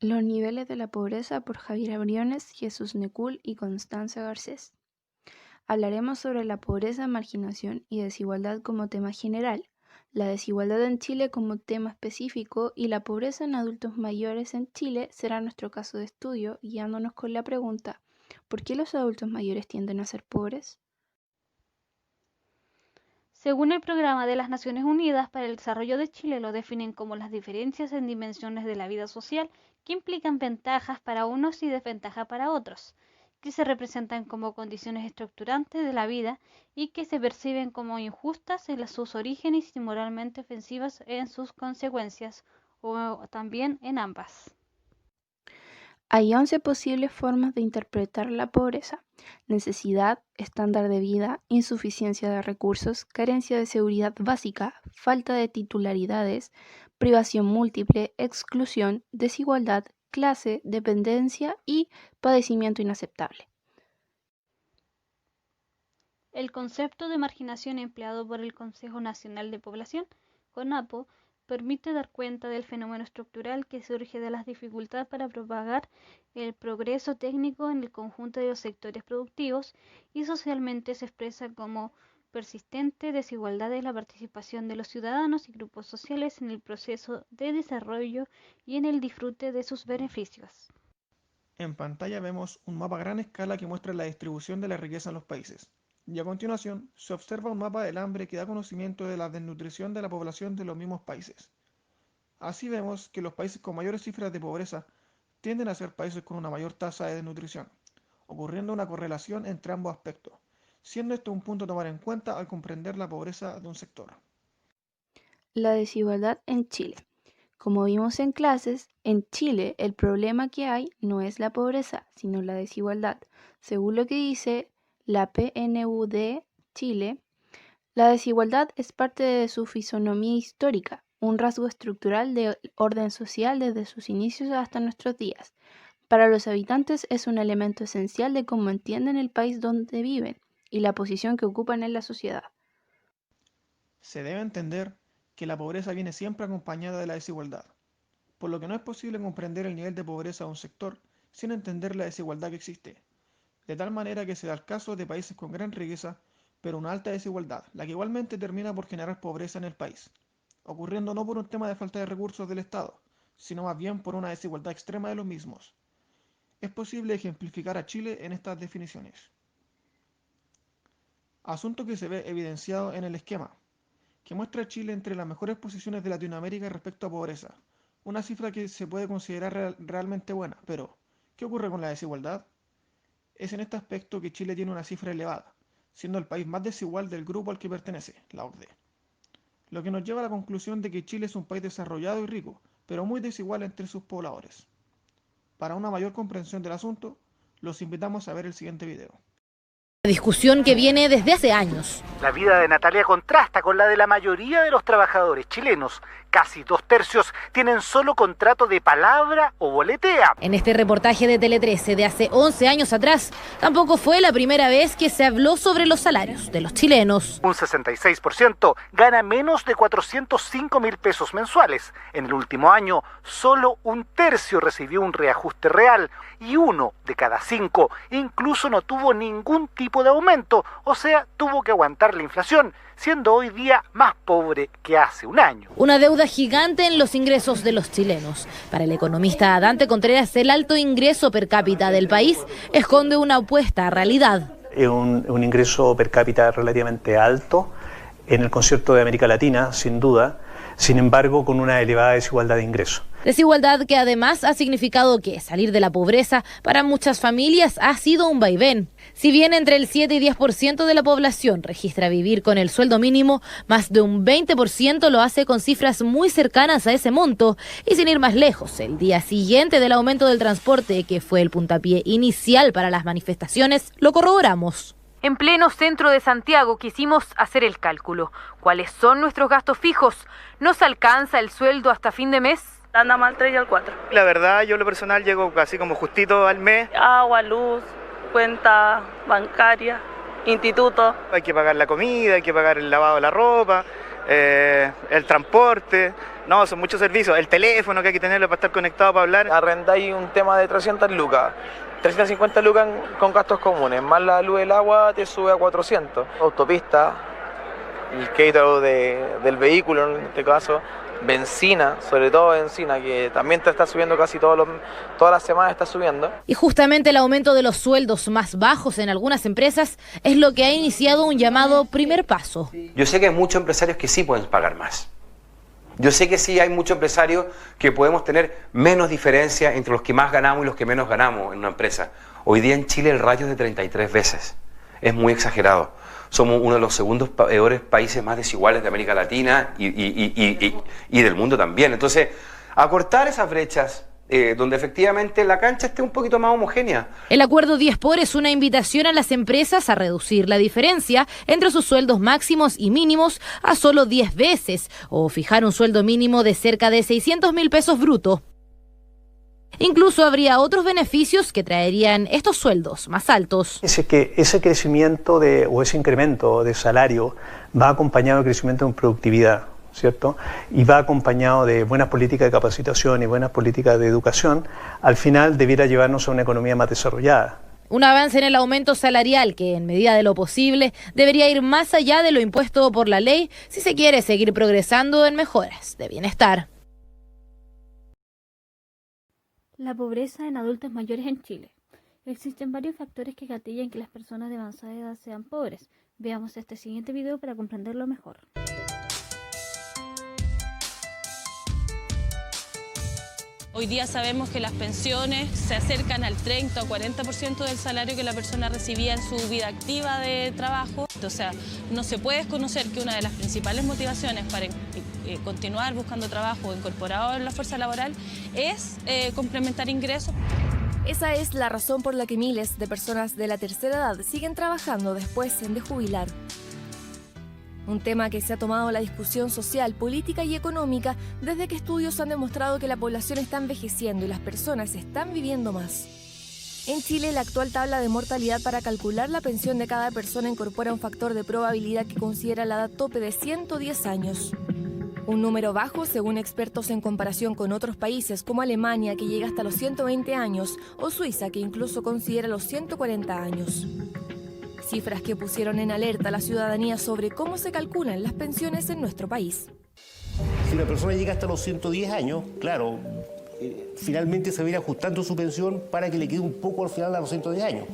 Los niveles de la pobreza por Javier Briones, Jesús Necul y Constanza Garcés. Hablaremos sobre la pobreza, marginación y desigualdad como tema general, la desigualdad en Chile como tema específico y la pobreza en adultos mayores en Chile será nuestro caso de estudio, guiándonos con la pregunta: ¿por qué los adultos mayores tienden a ser pobres? Según el Programa de las Naciones Unidas para el Desarrollo de Chile, lo definen como las diferencias en dimensiones de la vida social que implican ventajas para unos y desventajas para otros, que se representan como condiciones estructurantes de la vida y que se perciben como injustas en sus orígenes y moralmente ofensivas en sus consecuencias, o también en ambas. Hay 11 posibles formas de interpretar la pobreza: necesidad, estándar de vida, insuficiencia de recursos, carencia de seguridad básica, falta de titularidades, privación múltiple, exclusión, desigualdad, clase, dependencia y padecimiento inaceptable. El concepto de marginación empleado por el Consejo Nacional de Población, CONAPO, permite dar cuenta del fenómeno estructural que surge de las dificultades para propagar el progreso técnico en el conjunto de los sectores productivos y socialmente se expresa como persistente desigualdad en la participación de los ciudadanos y grupos sociales en el proceso de desarrollo y en el disfrute de sus beneficios. En pantalla vemos un mapa a gran escala que muestra la distribución de la riqueza en los países. Y a continuación se observa un mapa del hambre que da conocimiento de la desnutrición de la población de los mismos países. Así vemos que los países con mayores cifras de pobreza tienden a ser países con una mayor tasa de desnutrición, ocurriendo una correlación entre ambos aspectos, siendo esto un punto a tomar en cuenta al comprender la pobreza de un sector. La desigualdad en Chile. Como vimos en clases, en Chile el problema que hay no es la pobreza, sino la desigualdad. Según lo que dice la PNUD Chile, la desigualdad es parte de su fisonomía histórica, un rasgo estructural del orden social desde sus inicios hasta nuestros días. Para los habitantes es un elemento esencial de cómo entienden el país donde viven y la posición que ocupan en la sociedad. Se debe entender que la pobreza viene siempre acompañada de la desigualdad, por lo que no es posible comprender el nivel de pobreza de un sector sin entender la desigualdad que existe, de tal manera que se da el caso de países con gran riqueza, pero una alta desigualdad, la que igualmente termina por generar pobreza en el país, ocurriendo no por un tema de falta de recursos del Estado, sino más bien por una desigualdad extrema de los mismos. Es posible ejemplificar a Chile en estas definiciones. Asunto que se ve evidenciado en el esquema, que muestra a Chile entre las mejores posiciones de Latinoamérica respecto a pobreza, una cifra que se puede considerar realmente buena, pero ¿qué ocurre con la desigualdad? Es en este aspecto que Chile tiene una cifra elevada, siendo el país más desigual del grupo al que pertenece, la OCDE. Lo que nos lleva a la conclusión de que Chile es un país desarrollado y rico, pero muy desigual entre sus pobladores. Para una mayor comprensión del asunto, los invitamos a ver el siguiente video. Discusión que viene desde hace años. La vida de Natalia contrasta con la de la mayoría de los trabajadores chilenos. Casi 2/3 tienen solo contrato de palabra o boletea. En este reportaje de Tele 13 de hace 11 años atrás, tampoco fue la primera vez que se habló sobre los salarios de los chilenos. Un 66% gana menos de 405.000 pesos mensuales. En el último año, solo 1/3 recibió un reajuste real y 1 de cada 5 incluso no tuvo ningún tipo de aumento, o sea, tuvo que aguantar la inflación, siendo hoy día más pobre que hace un año. Una deuda gigante en los ingresos de los chilenos. Para el economista Dante Contreras, el alto ingreso per cápita del país esconde una opuesta realidad. Es un ingreso per cápita relativamente alto en el concierto de América Latina, sin duda, sin embargo con una elevada desigualdad de ingresos. Desigualdad que además ha significado que salir de la pobreza para muchas familias ha sido un vaivén. Si bien entre el 7 y 10% de la población registra vivir con el sueldo mínimo, más de un 20% lo hace con cifras muy cercanas a ese monto. Y sin ir más lejos, el día siguiente del aumento del transporte, que fue el puntapié inicial para las manifestaciones, lo corroboramos. En pleno centro de Santiago quisimos hacer el cálculo. ¿Cuáles son nuestros gastos fijos? ¿Nos alcanza el sueldo hasta fin de mes? Andamos al 3 y al 4. La verdad, yo en lo personal llego casi como justito al mes. Agua, luz, cuenta bancaria, instituto. Hay que pagar la comida, hay que pagar el lavado de la ropa, el transporte, no, son muchos servicios, el teléfono que hay que tenerlo para estar conectado para hablar. Arrendáis un tema de 300 lucas, 350 lucas con gastos comunes, más la luz del agua te sube a 400. Autopista, el crédito del vehículo en este caso, benzina, sobre todo benzina, que también te está subiendo casi todas las semanas está subiendo. Y justamente el aumento de los sueldos más bajos en algunas empresas es lo que ha iniciado un llamado primer paso. Yo sé que hay muchos empresarios que sí pueden pagar más. Yo sé que sí hay muchos empresarios que podemos tener menos diferencia entre los que más ganamos y los que menos ganamos en una empresa. Hoy día en Chile el ratio es de 33 veces. Es muy exagerado. Somos uno de los segundos peores países más desiguales de América Latina y del mundo también. Entonces, acortar esas brechas donde efectivamente la cancha esté un poquito más homogénea. El acuerdo 10 por es una invitación a las empresas a reducir la diferencia entre sus sueldos máximos y mínimos a solo 10 veces o fijar un sueldo mínimo de cerca de 600.000 pesos brutos. Incluso habría otros beneficios que traerían estos sueldos más altos. Ese crecimiento o ese incremento de salario va acompañado de crecimiento en productividad, ¿cierto? Y va acompañado de buenas políticas de capacitación y buenas políticas de educación. Al final debiera llevarnos a una economía más desarrollada. Un avance en el aumento salarial que, en medida de lo posible, debería ir más allá de lo impuesto por la ley si se quiere seguir progresando en mejoras de bienestar. La pobreza en adultos mayores en Chile. Existen varios factores que gatillan que las personas de avanzada edad sean pobres. Veamos este siguiente video para comprenderlo mejor. Hoy día sabemos que las pensiones se acercan al 30 o 40% del salario que la persona recibía en su vida activa de trabajo. O sea, no se puede desconocer que una de las principales motivaciones para continuar buscando trabajo incorporado en la fuerza laboral es complementar ingresos. Esa es la razón por la que miles de personas de la tercera edad siguen trabajando después de jubilar. Un tema que se ha tomado la discusión social, política y económica desde que estudios han demostrado que la población está envejeciendo y las personas están viviendo más. En Chile, la actual tabla de mortalidad para calcular la pensión de cada persona incorpora un factor de probabilidad que considera la edad tope de 110 años. Un número bajo, según expertos, en comparación con otros países como Alemania, que llega hasta los 120 años, o Suiza, que incluso considera los 140 años. Cifras que pusieron en alerta a la ciudadanía sobre cómo se calculan las pensiones en nuestro país. Si una persona llega hasta los 110 años, claro, finalmente se va a ir ajustando su pensión para que le quede un poco al final a los 110 años.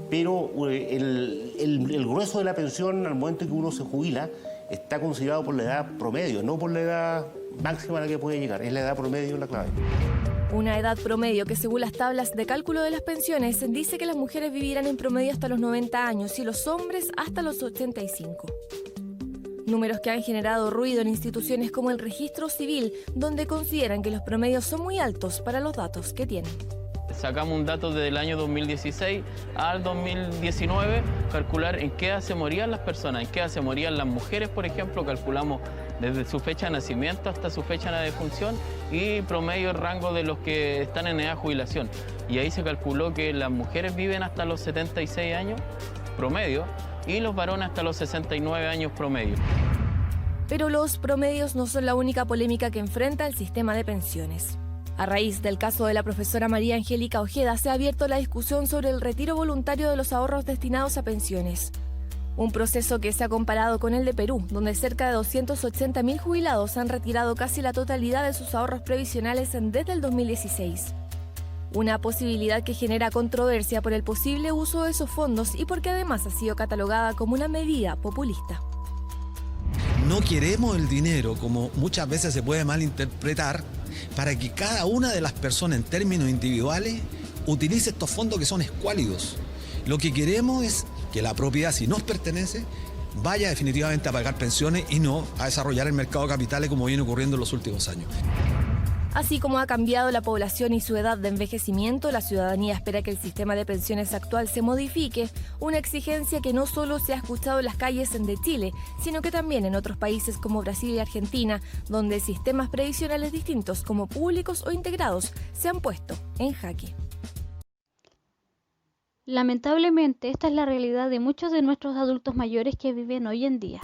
Pero el grueso de la pensión al momento en que uno se jubila está considerado por la edad promedio, no por la edad máxima a la que puede llegar. Es la edad promedio la clave. Una edad promedio que, según las tablas de cálculo de las pensiones, dice que las mujeres vivirán en promedio hasta los 90 años y los hombres hasta los 85. Números que han generado ruido en instituciones como el Registro Civil, donde consideran que los promedios son muy altos para los datos que tienen. Sacamos un dato desde el año 2016 al 2019, calcular en qué edad se morían las personas, en qué edad se morían las mujeres, por ejemplo, calculamos desde su fecha de nacimiento hasta su fecha de defunción y promedio el rango de los que están en edad de jubilación. Y ahí se calculó que las mujeres viven hasta los 76 años promedio y los varones hasta los 69 años promedio. Pero los promedios no son la única polémica que enfrenta el sistema de pensiones. A raíz del caso de la profesora María Angélica Ojeda, se ha abierto la discusión sobre el retiro voluntario de los ahorros destinados a pensiones. Un proceso que se ha comparado con el de Perú, donde cerca de 280.000 jubilados han retirado casi la totalidad de sus ahorros previsionales desde el 2016. Una posibilidad que genera controversia por el posible uso de esos fondos y porque además ha sido catalogada como una medida populista. No queremos el dinero, como muchas veces se puede malinterpretar, para que cada una de las personas en términos individuales utilice estos fondos que son escuálidos. Lo que queremos es que la propiedad, si nos pertenece, vaya definitivamente a pagar pensiones y no a desarrollar el mercado de capitales como viene ocurriendo en los últimos años. Así como ha cambiado la población y su edad de envejecimiento, la ciudadanía espera que el sistema de pensiones actual se modifique, una exigencia que no solo se ha escuchado en las calles de Chile, sino que también en otros países como Brasil y Argentina, donde sistemas previsionales distintos como públicos o integrados se han puesto en jaque. Lamentablemente, esta es la realidad de muchos de nuestros adultos mayores que viven hoy en día.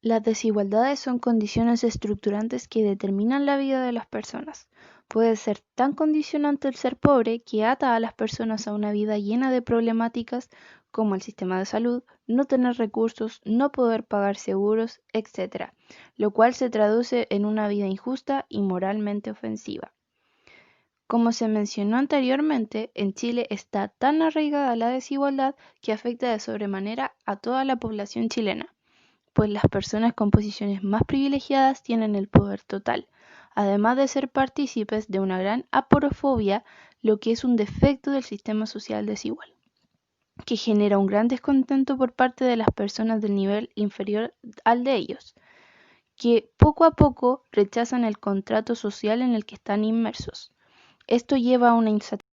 Las desigualdades son condiciones estructurantes que determinan la vida de las personas. Puede ser tan condicionante el ser pobre que ata a las personas a una vida llena de problemáticas como el sistema de salud, no tener recursos, no poder pagar seguros, etc., lo cual se traduce en una vida injusta y moralmente ofensiva. Como se mencionó anteriormente, en Chile está tan arraigada la desigualdad que afecta de sobremanera a toda la población chilena, pues las personas con posiciones más privilegiadas tienen el poder total, además de ser partícipes de una gran aporofobia, lo que es un defecto del sistema social desigual, que genera un gran descontento por parte de las personas del nivel inferior al de ellos, que poco a poco rechazan el contrato social en el que están inmersos. Esto lleva a una insatisfacción